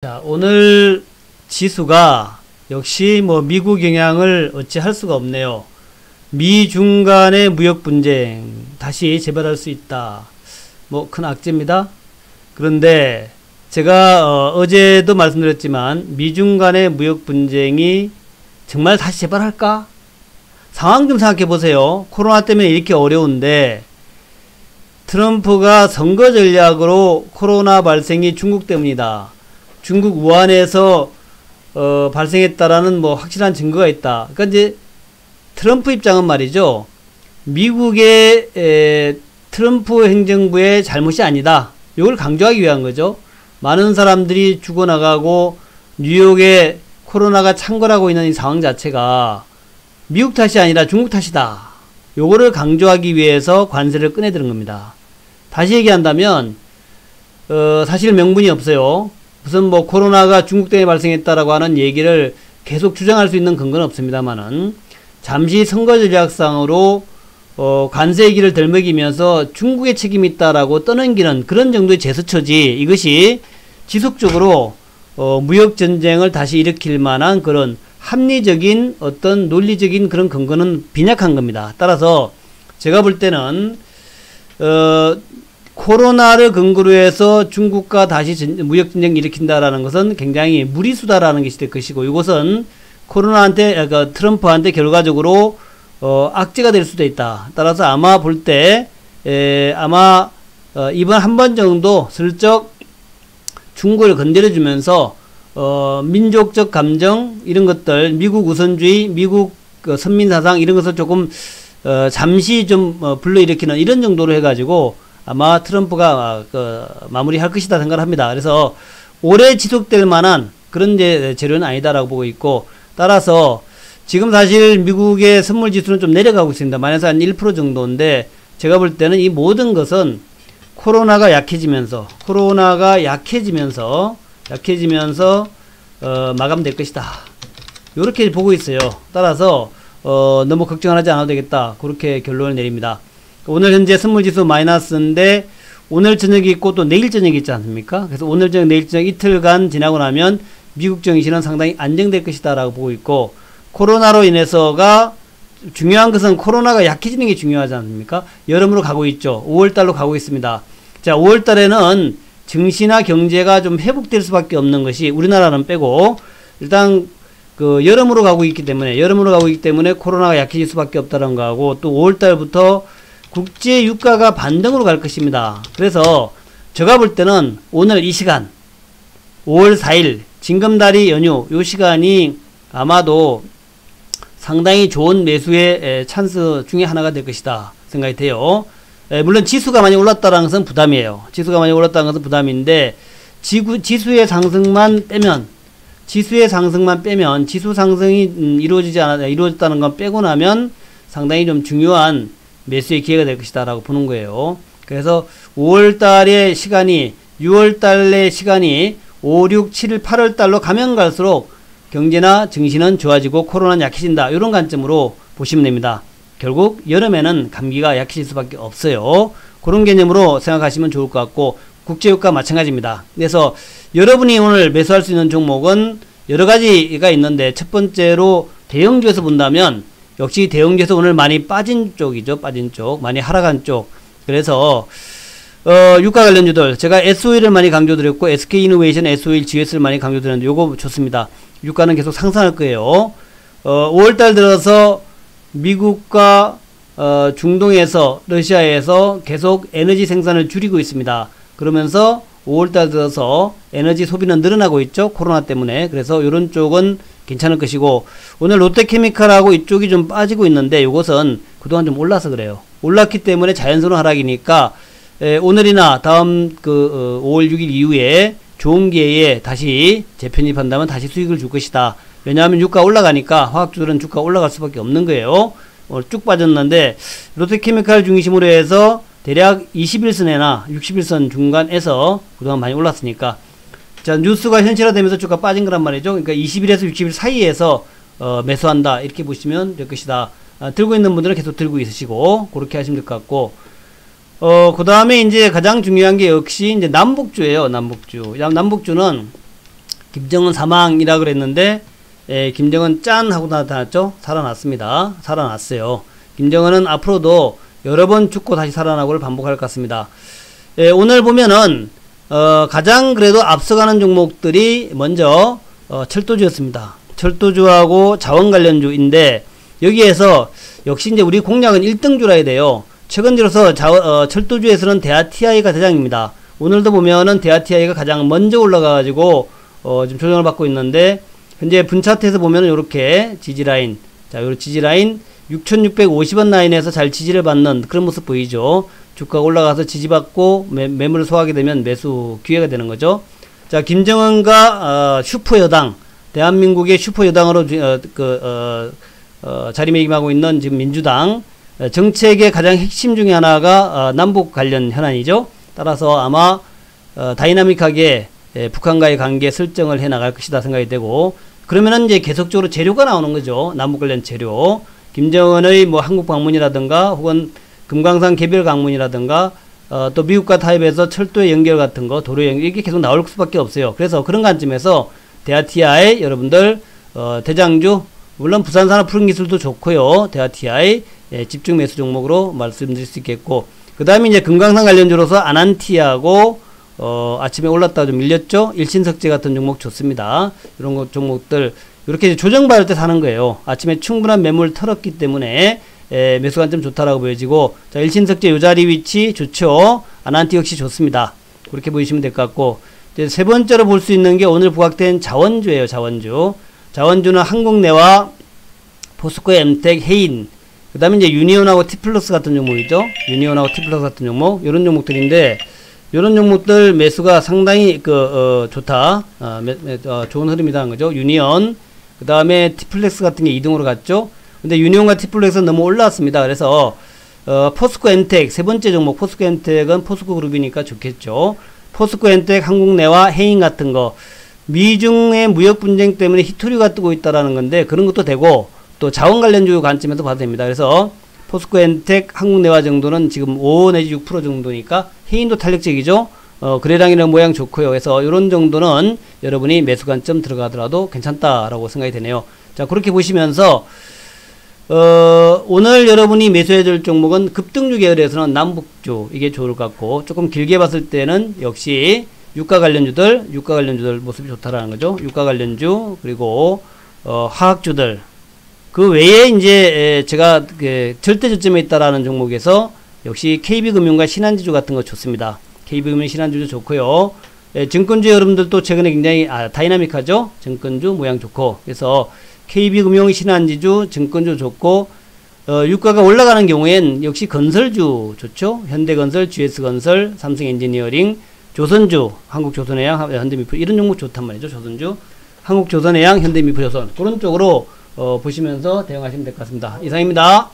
자, 오늘 지수가 역시 미국 영향을 어찌 할 수가 없네요. 미중 간의 무역 분쟁 다시 재발할 수 있다. 큰 악재입니다. 그런데 제가 어제도 말씀드렸지만 미중 간의 무역 분쟁이 정말 다시 재발할까? 상황 좀 생각해 보세요. 코로나 때문에 이렇게 어려운데 트럼프가 선거 전략으로 코로나 발생이 중국 때문이다. 중국 우한에서 발생했다라는 확실한 증거가 있다. 그러니까 이제 트럼프 입장은 말이죠. 미국의 트럼프 행정부의 잘못이 아니다. 이걸 강조하기 위한 거죠. 많은 사람들이 죽어나가고 뉴욕에 코로나가 창궐하고 있는 이 상황 자체가 미국 탓이 아니라 중국 탓이다. 요거를 강조하기 위해서 관세를 꺼내드는 겁니다. 다시 얘기한다면 사실 명분이 없어요. 무슨 코로나가 중국 때문에 발생했다라고 하는 얘기를 계속 주장할 수 있는 근거는 없습니다만은 잠시 선거 전략상으로 관세의 길을 덜먹이면서 중국의 책임이 있다라고 떠넘기는 그런 정도의 제스처지, 이것이 지속적으로 무역 전쟁을 다시 일으킬 만한 그런 합리적인 어떤 논리적인 그런 근거는 빈약한 겁니다. 따라서 제가 볼 때는 코로나를 근거로 해서 중국과 다시 무역 전쟁을 일으킨다라는 것은 굉장히 무리수다라는 것이 될 것이고, 이것은 트럼프한테 결과적으로 악재가 될 수도 있다. 따라서 아마 볼 때 이번 한 번 정도 슬쩍 중국을 건드려주면서 민족적 감정 이런 것들, 미국 우선주의, 미국 선민사상 이런 것을 조금 잠시 좀 불러일으키는 이런 정도로 해가지고 아마 트럼프가 마무리할 것이다 생각을 합니다. 그래서 오래 지속될 만한 그런 재료는 아니다라고 보고 있고, 따라서 지금 사실 미국의 선물 지수는 좀 내려가고 있습니다. 마이너스 한 1% 정도인데 제가 볼 때는 이 모든 것은 코로나가 약해지면서 마감될 것이다. 이렇게 보고 있어요. 따라서 너무 걱정하지 않아도 되겠다. 그렇게 결론을 내립니다. 오늘 현재 선물지수 마이너스인데 오늘 저녁이 있고 또 내일 저녁이 있지 않습니까? 그래서 오늘 저녁 내일 저녁 이틀간 지나고 나면 미국 증시는 상당히 안정될 것이다 라고 보고 있고, 코로나로 인해서가 중요한 것은 코로나가 약해지는 게 중요하지 않습니까? 여름으로 가고 있죠. 5월달로 가고 있습니다. 자, 5월달에는 증시나 경제가 좀 회복될 수밖에 없는 것이, 우리나라는 빼고 일단 여름으로 가고 있기 때문에 코로나가 약해질 수밖에 없다는 거하고, 또 5월달부터 국제 유가가 반등으로 갈 것입니다. 그래서 제가 볼 때는 오늘 이 시간 5월 4일 징검다리 연휴 요 시간이 아마도 상당히 좋은 매수의 찬스 중에 하나가 될 것이다 생각이 돼요. 물론 지수가 많이 올랐다는 것은 부담이에요. 지수가 많이 올랐다는 것은 부담인데 지수의 상승만 빼면 지수 상승이 이루어졌다는 건 빼고 나면 상당히 좀 중요한 매수의 기회가 될 것이다 라고 보는 거예요. 그래서 5월달의 시간이 6월달의 시간이 5, 6, 7, 8월달로 가면 갈수록 경제나 증시는 좋아지고 코로나는 약해진다. 이런 관점으로 보시면 됩니다. 결국 여름에는 감기가 약해질 수밖에 없어요. 그런 개념으로 생각하시면 좋을 것 같고, 국제유가 마찬가지입니다. 그래서 여러분이 오늘 매수할 수 있는 종목은 여러 가지가 있는데, 첫 번째로 대형주에서 본다면 역시 대형주에서 오늘 많이 빠진 쪽이죠. 많이 하락한 쪽. 그래서 유가 관련주들, 제가 SOE를 많이 강조드렸고 SK이노베이션, SOE, GS를 많이 강조드렸는데 요거 좋습니다. 유가는 계속 상승할 거예요. 5월달 들어서 미국과 중동에서, 러시아에서 계속 에너지 생산을 줄이고 있습니다. 그러면서 5월달 들어서 에너지 소비는 늘어나고 있죠. 코로나 때문에. 그래서 이런 쪽은 괜찮을 것이고, 오늘 롯데케미칼하고 이쪽이 좀 빠지고 있는데 이것은 그동안 좀 올라서 그래요. 올랐기 때문에 자연스러운 하락이니까 오늘이나 다음 5월 6일 이후에 좋은 기회에 다시 재편입한다면 다시 수익을 줄 것이다. 왜냐하면 유가 올라가니까 화학주들은 주가 올라갈 수밖에 없는 거예요. 오늘 쭉 빠졌는데 롯데케미칼 중심으로 해서 대략 21선이나 61선 중간에서 그동안 많이 올랐으니까, 자, 뉴스가 현실화되면서 주가 빠진 거란 말이죠. 그러니까 20일에서 60일 사이에서 매수한다 이렇게 보시면 될 것이다. 들고 있는 분들은 계속 들고 있으시고 그렇게 하시면 될 것 같고, 그 다음에 이제 가장 중요한 게 역시 이제 남북주예요. 남북주는 김정은 사망이라 그랬는데 김정은 짠 하고 나타났죠. 살아났습니다. 살아났어요. 김정은은 앞으로도 여러 번 죽고 다시 살아나고를 반복할 것 같습니다. 오늘 보면은 가장 그래도 앞서가는 종목들이 먼저 철도주였습니다. 철도주하고 자원 관련주인데 여기에서 역시 이제 우리 공략은 1등주라 해야 돼요. 최근 들어서 철도주에서는 대하TI가 대장입니다. 오늘도 보면은 대하TI가 가장 먼저 올라가가지고 지금 조정을 받고 있는데 현재 분차트에서 보면은 요렇게 지지라인, 자 요런 지지라인 6650원 라인에서 잘 지지를 받는 그런 모습 보이죠. 주가가 올라가서 지지받고 매물을 소화하게 되면 매수 기회가 되는 거죠. 자, 김정은과 슈퍼여당, 대한민국의 슈퍼여당으로 자리매김하고 있는 지금 민주당 정책의 가장 핵심 중에 하나가 남북 관련 현안이죠. 따라서 아마 다이나믹하게 북한과의 관계 설정을 해 나갈 것이다 생각이 되고, 그러면은 이제 계속적으로 재료가 나오는 거죠. 남북 관련 재료. 김정은의 뭐 한국 방문이라든가 혹은 금강산 개별 방문이라든가 또 미국과 타협해서 철도의 연결 같은 거, 도로 연결, 이게 계속 나올 수밖에 없어요. 그래서 그런 관점에서 대하TI 여러분들 대장주, 물론 부산산업푸른기술도 좋고요. 대하TI 집중 매수 종목으로 말씀드릴 수 있겠고, 그 다음에 이제 금강산 관련주로서 아난티하고 아침에 올랐다가 좀 밀렸죠. 일신석재 같은 종목 좋습니다. 이런 종목들 이렇게 조정받을 때 사는 거예요. 아침에 충분한 매물 털었기 때문에 매수 관점 좋다라고 보여지고, 자, 일신석재 요 자리 위치 좋죠. 아난티 역시 좋습니다. 그렇게 보시면 될 것 같고, 이제 세 번째로 볼 수 있는 게 오늘 부각된 자원주예요. 자원주. 자원주는 한국내와 포스코, 엠텍, 해인, 그 다음에 이제 유니온하고 티플러스 같은 종목이죠. 유니온하고 티플러스 같은 종목, 요런 종목들인데, 요런 종목들 매수가 상당히 좋다. 좋은 흐름이라는 거죠. 유니온, 그 다음에 티플렉스 같은 게 2등으로 갔죠. 근데 유니온과 티플렉스는 너무 올라왔습니다. 그래서 포스코 엔텍 세 번째 종목, 포스코 엔텍은 포스코 그룹이니까 좋겠죠. 포스코 엔텍, 한국내와 해인 같은 거, 미중의 무역 분쟁 때문에 히토류가 뜨고 있다라는 건데 그런 것도 되고, 또 자원 관련주 관점에서 봐도 됩니다. 그래서 포스코 엔텍, 한국내와 정도는 지금 5 내지 6% 정도니까 해인도 탄력적이죠. 거래량이라는 모양 좋고요. 그래서 이런 정도는 여러분이 매수 관점 들어가더라도 괜찮다라고 생각이 되네요. 자, 그렇게 보시면서 오늘 여러분이 매수해야 될 종목은 급등주 계열에서는 남북주, 이게 좋을 것 같고, 조금 길게 봤을 때는 역시 유가 관련주들 모습이 좋다라는 거죠. 유가 관련주, 그리고 화학주들, 그 외에 이제 제가 절대 저점에 있다라는 종목에서 역시 KB금융과 신한지주 같은 거 좋습니다. KB금융, 신한지주 좋고요. 증권주 여러분들도 최근에 굉장히 다이나믹하죠. 증권주 모양 좋고, 그래서 KB금융, 신한지주, 증권주 좋고, 유가가 올라가는 경우엔 역시 건설주 좋죠. 현대건설, GS건설, 삼성엔지니어링, 조선주, 한국조선해양, 현대미포, 이런 종목 좋단 말이죠. 조선주, 한국조선해양, 현대미포조선, 그런 쪽으로 보시면서 대응하시면 될 것 같습니다. 이상입니다.